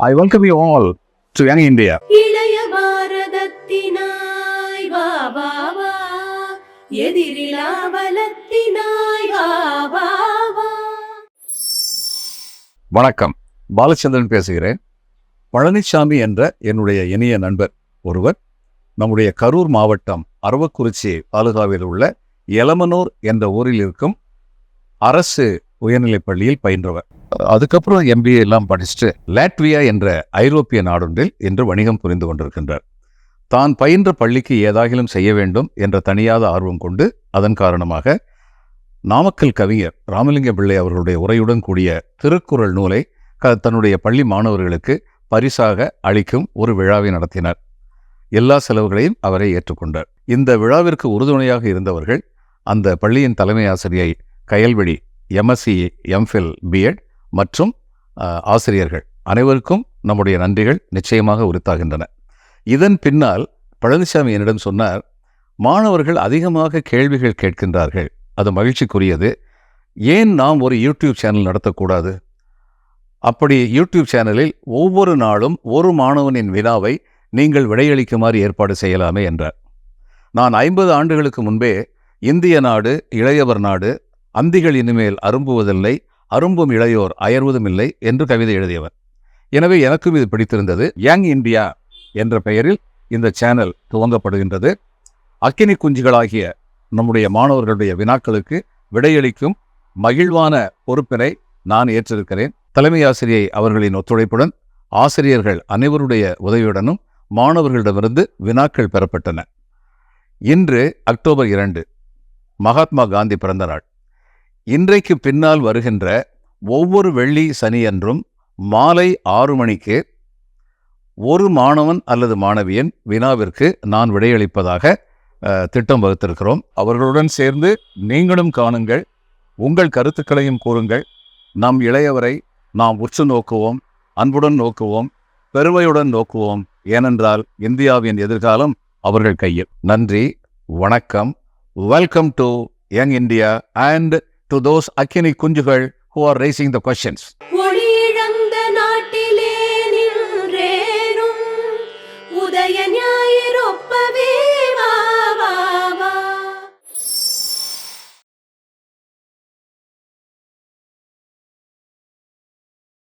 I welcome you all to Young India. இளைய பாரதத்தினாய் வா வா வா, எதிரிலா பலத்தினாய் வா வா வா. வணக்கம், பாலச்சந்திரன் பேசுகிறேன். பழனிசாமி என்ற என்னுடைய இனிய நண்பர் ஒருவர் நம்முடைய கரூர் மாவட்டம் அரவக்குறிச்சி தாலுகாவில் உள்ள எலமனூர் என்ற ஊரில் இருக்கும் அரசு உயர்நிலைப் பள்ளியில் பயின்றவர். அதுக்கப்புறம் MBA எல்லாம் படிச்சுட்டு லாட்வியா என்ற ஐரோப்பிய நாடொன்றில் இன்று வணிகம் புரிந்து கொண்டிருக்கின்றார். தான் பயின்ற பள்ளிக்கு ஏதாகிலும் செய்ய வேண்டும் என்ற தனியாத ஆர்வம் கொண்டு அதன் காரணமாக நாமக்கல் கவிஞர் ராமலிங்க பிள்ளை அவர்களுடைய உரையுடன் கூடிய திருக்குறள் நூலை தன்னுடைய பள்ளி மாணவர்களுக்கு பரிசாக அளிக்கும் ஒரு விழாவை நடத்தினார். எல்லா செலவுகளையும் அவரை ஏற்றுக்கொண்டார். இந்த விழாவிற்கு உறுதுணையாக இருந்தவர்கள் அந்த பள்ளியின் தலைமை ஆசிரியை கயல்விழி, MSc, MPhil, B.Ed மற்றும் ஆசிரியர்கள் அனைவருக்கும் நம்முடைய நன்றிகள் நிச்சயமாக உரித்தாகின்றன. இதன் பின்னால் பழனிசாமி என்னிடம் சொன்னார், மாணவர்கள் அதிகமாக கேள்விகள் கேட்கின்றார்கள், அது மகிழ்ச்சிக்குரியது. ஏன் நாம் ஒரு யூடியூப் சேனல் நடத்தக்கூடாது? அப்படி யூடியூப் சேனலில் ஒவ்வொரு நாளும் ஒரு மாணவனின் வினாவை நீங்கள் விடையளிக்குமாறு ஏற்பாடு செய்யலாமே என்றார். நான் 50 ஆண்டுகளுக்கு முன்பே இந்திய நாடு இளையவர் நாடு, அந்திகள் இனிமேல் அரும்புவதில்லை, அரும்பும் இளையோர் அயர்வதும் இல்லை என்று கவிதை எழுதியவர். எனவே எனக்கும் இது பிடித்திருந்தது. யங் இந்தியா என்ற பெயரில் இந்த சேனல் துவங்கப்படுகின்றது. அக்கினி குஞ்சுகளாகிய நம்முடைய மாணவர்களுடைய வினாக்களுக்கு விடையளிக்கும் மகிழ்வான பொறுப்பினை நான் ஏற்றிருக்கிறேன். தலைமை ஆசிரியை அவர்களின் ஒத்துழைப்புடன், ஆசிரியர்கள் அனைவருடைய உதவியுடனும் மாணவர்களிடமிருந்து வினாக்கள் பெறப்பட்டன. இன்று அக்டோபர் 2, மகாத்மா காந்தி பிறந்த நாள். இன்றைக்கு பின்னால் வருகின்ற ஒவ்வொரு வெள்ளி சனியன்றும் மாலை 6 மணிக்கு ஒரு மாணவன் அல்லது மாணவியின் வினாவிற்கு நான் விடையளிப்பதாக திட்டம் வகுத்திருக்கிறோம். அவர்களுடன் சேர்ந்து நீங்களும் காணுங்கள், உங்கள் கருத்துக்களையும் கூறுங்கள். நம் இளையவரை நாம் உற்று நோக்குவோம், அன்புடன் நோக்குவோம், பெருமையுடன் நோக்குவோம். ஏனென்றால் இந்தியாவின் எதிர்காலம் அவர்கள் கையில். நன்றி, வணக்கம். Welcome to young India and to those அக்கினி குஞ்சுகள் who are raising the questions. ஒளி இழந்த நாட்டிலே நின்றேனும் உதய